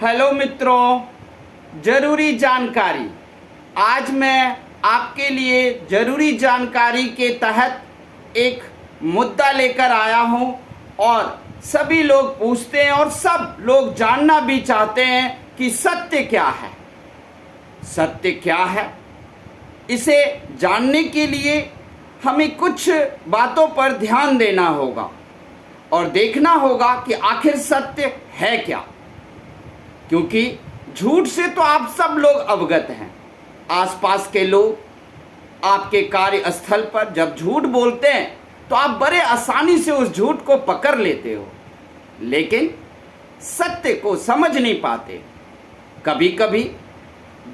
Hello मित्रों, जरूरी जानकारी। आज मैं आपके लिए जरूरी जानकारी के तहत एक मुद्दा लेकर आया हूं और सभी लोग पूछते हैं और सब लोग जानना भी चाहते हैं कि सत्य क्या है। सत्य क्या है, इसे जानने के लिए हमें कुछ बातों पर ध्यान देना होगा और देखना होगा कि आखिर सत्य है क्या। क्योंकि झूठ से तो आप सब लोग अवगत हैं। आसपास के लोग आपके कार्यस्थल पर जब झूठ बोलते हैं तो आप बड़े आसानी से उस झूठ को पकड़ लेते हो, लेकिन सत्य को समझ नहीं पाते। कभी कभी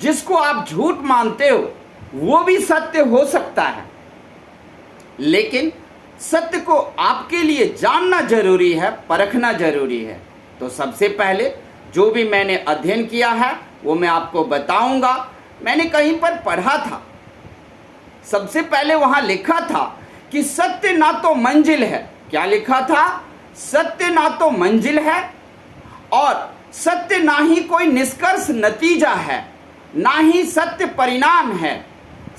जिसको आप झूठ मानते हो वो भी सत्य हो सकता है, लेकिन सत्य को आपके लिए जानना जरूरी है, परखना जरूरी है। तो सबसे पहले जो भी मैंने अध्ययन किया है वो मैं आपको बताऊंगा। मैंने कहीं पर पढ़ा था, सबसे पहले वहां लिखा था कि सत्य ना तो मंजिल है। क्या लिखा था? सत्य ना तो मंजिल है और सत्य ना ही कोई निष्कर्ष नतीजा है, ना ही सत्य परिणाम है।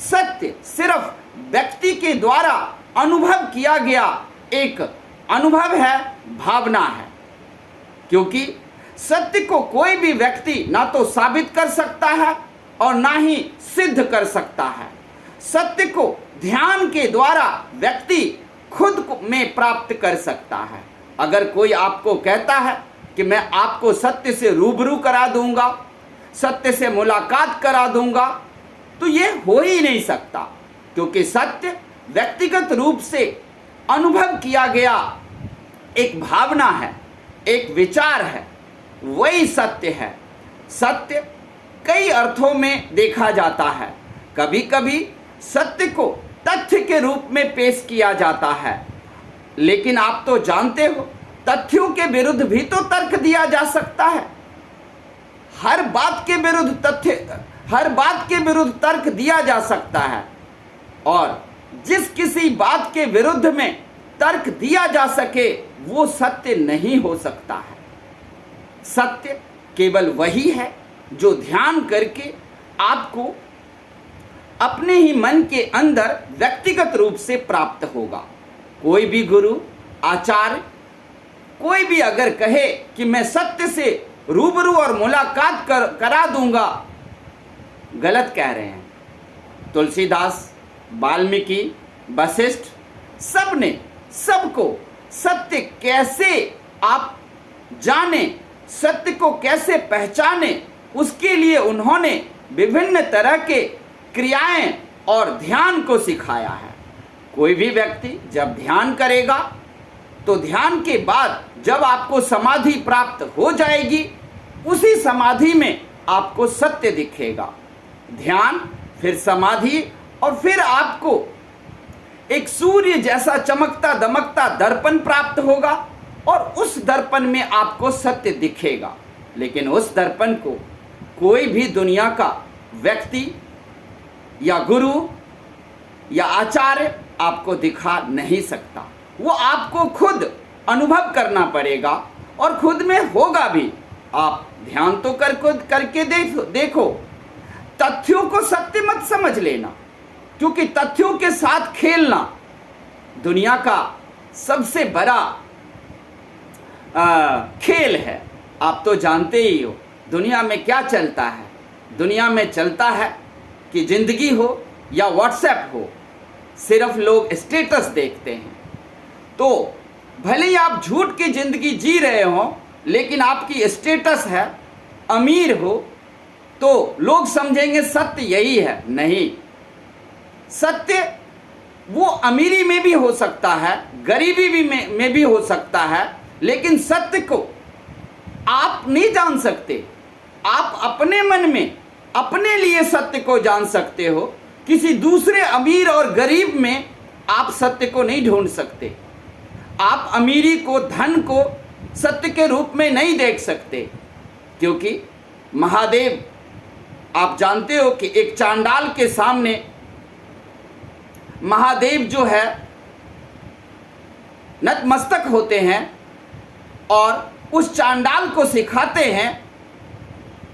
सत्य सिर्फ व्यक्ति के द्वारा अनुभव किया गया एक अनुभव है, भावना है। क्योंकि सत्य को कोई भी व्यक्ति ना तो साबित कर सकता है और ना ही सिद्ध कर सकता है। सत्य को ध्यान के द्वारा व्यक्ति खुद में प्राप्त कर सकता है। अगर कोई आपको कहता है कि मैं आपको सत्य से रूबरू करा दूंगा, सत्य से मुलाकात करा दूंगा, तो ये हो ही नहीं सकता। क्योंकि सत्य व्यक्तिगत रूप से अनुभव किया गया एक भावना है, एक विचार है, वही सत्य है। सत्य कई अर्थों में देखा जाता है। कभी कभी सत्य को तथ्य के रूप में पेश किया जाता है, लेकिन आप तो जानते हो तथ्यों के विरुद्ध भी तो तर्क दिया जा सकता है। हर बात के विरुद्ध तर्क दिया जा सकता है और जिस किसी बात के विरुद्ध में तर्क दिया जा सके वो सत्य नहीं हो सकता है। सत्य केवल वही है जो ध्यान करके आपको अपने ही मन के अंदर व्यक्तिगत रूप से प्राप्त होगा। कोई भी गुरु, आचार्य, कोई भी अगर कहे कि मैं सत्य से रूबरू और मुलाकात करा दूंगा, गलत कह रहे हैं। तुलसीदास, वाल्मीकि, वशिष्ठ, सबको सत्य कैसे आप जाने, सत्य को कैसे पहचाने, उसके लिए उन्होंने विभिन्न तरह के क्रियाएं और ध्यान को सिखाया है। कोई भी व्यक्ति जब ध्यान करेगा तो ध्यान के बाद जब आपको समाधि प्राप्त हो जाएगी, उसी समाधि में आपको सत्य दिखेगा। ध्यान, फिर समाधि और फिर आपको एक सूर्य जैसा चमकता दमकता दर्पण प्राप्त होगा और उस दर्पण में आपको सत्य दिखेगा। लेकिन उस दर्पण को कोई भी दुनिया का व्यक्ति या गुरु या आचार्य आपको दिखा नहीं सकता। वो आपको खुद अनुभव करना पड़ेगा और खुद में होगा भी। आप ध्यान तो करके देखो। तथ्यों को सत्य मत समझ लेना, क्योंकि तथ्यों के साथ खेलना दुनिया का सबसे बड़ा खेल है। आप तो जानते ही हो दुनिया में क्या चलता है। दुनिया में चलता है कि जिंदगी हो या व्हाट्सएप हो, सिर्फ लोग स्टेटस देखते हैं। तो भले ही आप झूठ की जिंदगी जी रहे हो, लेकिन आपकी स्टेटस है, अमीर हो, तो लोग समझेंगे सत्य यही है। नहीं, सत्य वो अमीरी में भी हो सकता है, गरीबी में भी हो सकता है, लेकिन सत्य को आप नहीं जान सकते। आप अपने मन में अपने लिए सत्य को जान सकते हो। किसी दूसरे अमीर और गरीब में आप सत्य को नहीं ढूंढ सकते। आप अमीरी को, धन को सत्य के रूप में नहीं देख सकते, क्योंकि महादेव, आप जानते हो कि एक चांडाल के सामने महादेव जो है नतमस्तक होते हैं और उस चांडाल को सिखाते हैं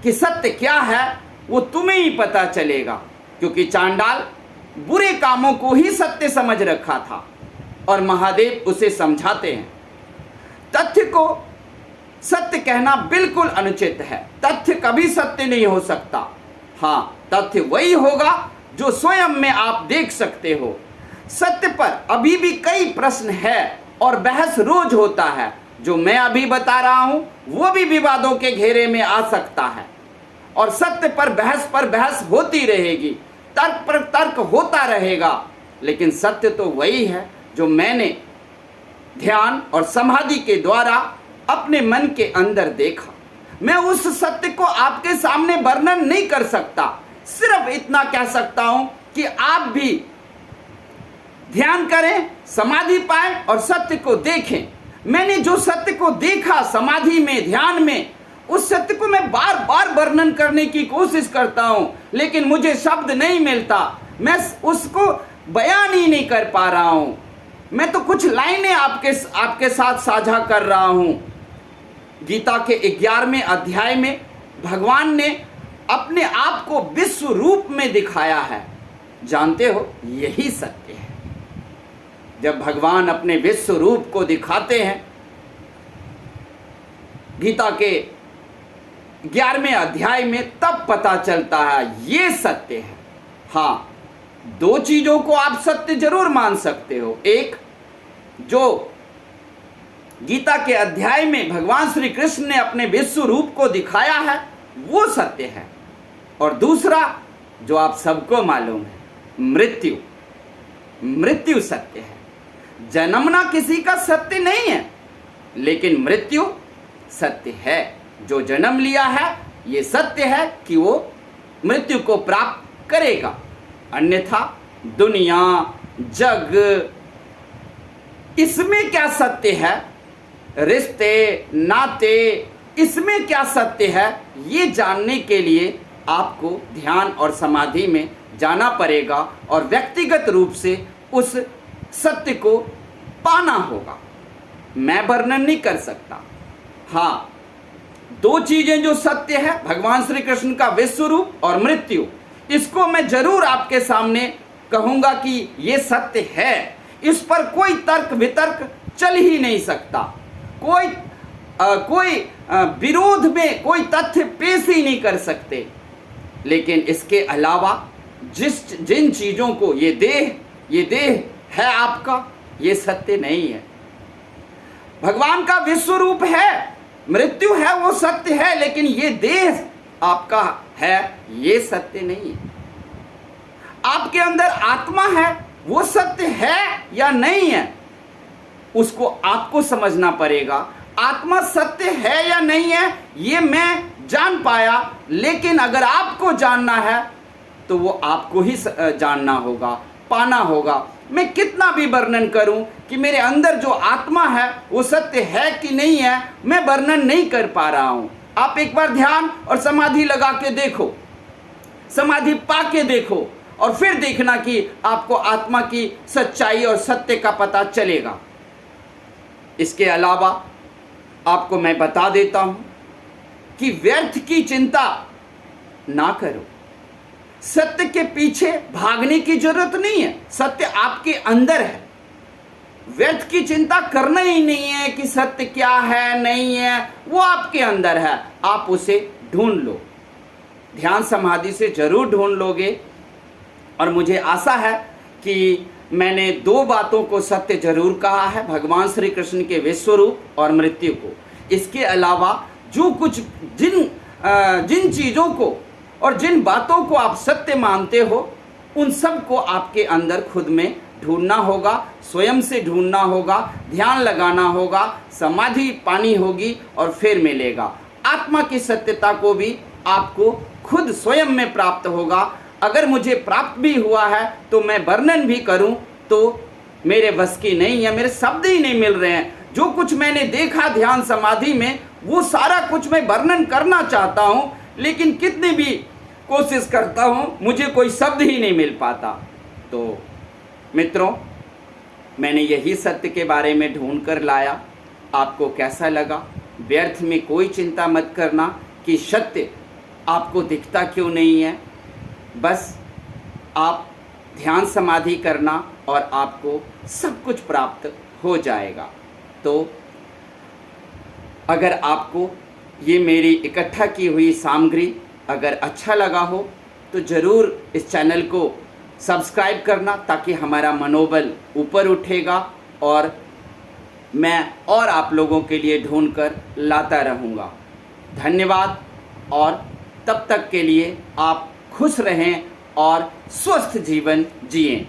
कि सत्य क्या है वो तुम्हें ही पता चलेगा, क्योंकि चांडाल बुरे कामों को ही सत्य समझ रखा था और महादेव उसे समझाते हैं। तथ्य को सत्य कहना बिल्कुल अनुचित है। तथ्य कभी सत्य नहीं हो सकता। हाँ, तथ्य वही होगा जो स्वयं में आप देख सकते हो। सत्य पर अभी भी कई प्रश्न है और बहस रोज होता है। जो मैं अभी बता रहा हूं वो भी विवादों के घेरे में आ सकता है और सत्य पर बहस होती रहेगी, तर्क पर तर्क होता रहेगा, लेकिन सत्य तो वही है जो मैंने ध्यान और समाधि के द्वारा अपने मन के अंदर देखा। मैं उस सत्य को आपके सामने वर्णन नहीं कर सकता, सिर्फ इतना कह सकता हूं कि आप भी ध्यान करें, समाधि पाएं और सत्य को देखें। मैंने जो सत्य को देखा समाधि में, ध्यान में, उस सत्य को मैं बार बार वर्णन करने की कोशिश करता हूं, लेकिन मुझे शब्द नहीं मिलता। मैं उसको बयान ही नहीं कर पा रहा हूं। मैं तो कुछ लाइनें आपके साथ साझा कर रहा हूं। गीता के 11वें अध्याय में भगवान ने अपने आप को विश्व रूप में दिखाया है। जानते हो, यही सत्य है। जब भगवान अपने विश्व रूप को दिखाते हैं, गीता के 11वें अध्याय में, तब पता चलता है ये सत्य है। हाँ, दो चीजों को आप सत्य जरूर मान सकते हो। एक, जो गीता के अध्याय में भगवान श्री कृष्ण ने अपने विश्व रूप को दिखाया है वो सत्य है, और दूसरा जो आप सबको मालूम है, मृत्यु सत्य है। जन्मना किसी का सत्य नहीं है, लेकिन मृत्यु सत्य है। जो जन्म लिया है ये सत्य है कि वो मृत्यु को प्राप्त करेगा, अन्यथा दुनिया, जग, इसमें क्या सत्य है, रिश्ते नाते, इसमें क्या सत्य है, ये जानने के लिए आपको ध्यान और समाधि में जाना पड़ेगा और व्यक्तिगत रूप से उस सत्य को पाना होगा। मैं वर्णन नहीं कर सकता। हाँ, दो चीजें जो सत्य है, भगवान श्री कृष्ण का विश्व रूप और मृत्यु, इसको मैं जरूर आपके सामने कहूंगा कि ये सत्य है। इस पर कोई तर्क वितर्क चल ही नहीं सकता। कोई विरोध में कोई तथ्य पेश ही नहीं कर सकते। लेकिन इसके अलावा जिन चीजों को ये देह है आपका, ये सत्य नहीं है। भगवान का विश्व रूप है, मृत्यु है, वो सत्य है, लेकिन ये देह आपका है, ये सत्य नहीं है। आपके अंदर आत्मा है, वो सत्य है या नहीं है, उसको आपको समझना पड़ेगा। आत्मा सत्य है या नहीं है ये मैं जान पाया, लेकिन अगर आपको जानना है तो वो आपको ही जानना होगा, पाना होगा। मैं कितना भी वर्णन करूं कि मेरे अंदर जो आत्मा है वो सत्य है कि नहीं है, मैं वर्णन नहीं कर पा रहा हूं। आप एक बार ध्यान और समाधि लगा के देखो, समाधि पा के देखो, और फिर देखना कि आपको आत्मा की सच्चाई और सत्य का पता चलेगा। इसके अलावा आपको मैं बता देता हूं कि व्यर्थ की चिंता ना करो। सत्य के पीछे भागने की जरूरत नहीं है, सत्य आपके अंदर है। व्यर्थ की चिंता करना ही नहीं है कि सत्य क्या है नहीं है, वो आपके अंदर है, आप उसे ढूंढ लो। ध्यान समाधि से जरूर ढूंढ लोगे। और मुझे आशा है कि मैंने दो बातों को सत्य जरूर कहा है, भगवान श्री कृष्ण के विश्व रूप और मृत्यु को। इसके अलावा जो कुछ जिन चीज़ों को और जिन बातों को आप सत्य मानते हो, उन सब को आपके अंदर खुद में ढूंढना होगा, स्वयं से ढूंढना होगा, ध्यान लगाना होगा, समाधि पानी होगी और फिर मिलेगा। आत्मा की सत्यता को भी आपको खुद स्वयं में प्राप्त होगा। अगर मुझे प्राप्त भी हुआ है तो मैं वर्णन भी करूं तो मेरे बस की नहीं है, मेरे शब्द ही नहीं मिल रहे हैं। जो कुछ मैंने देखा ध्यान समाधि में, वो सारा कुछ मैं वर्णन करना चाहता हूं, लेकिन कितनी भी कोशिश करता हूं मुझे कोई शब्द ही नहीं मिल पाता। तो मित्रों, मैंने यही सत्य के बारे में ढूंढ कर लाया। आपको कैसा लगा? व्यर्थ में कोई चिंता मत करना कि सत्य आपको दिखता क्यों नहीं है? बस आप ध्यान समाधि करना और आपको सब कुछ प्राप्त हो जाएगा। तो अगर आपको ये मेरी इकट्ठा की हुई सामग्री अगर अच्छा लगा हो तो ज़रूर इस चैनल को सब्सक्राइब करना, ताकि हमारा मनोबल ऊपर उठेगा और मैं और आप लोगों के लिए ढूंढ कर लाता रहूँगा। धन्यवाद, और तब तक के लिए आप खुश रहें और स्वस्थ जीवन जिएं।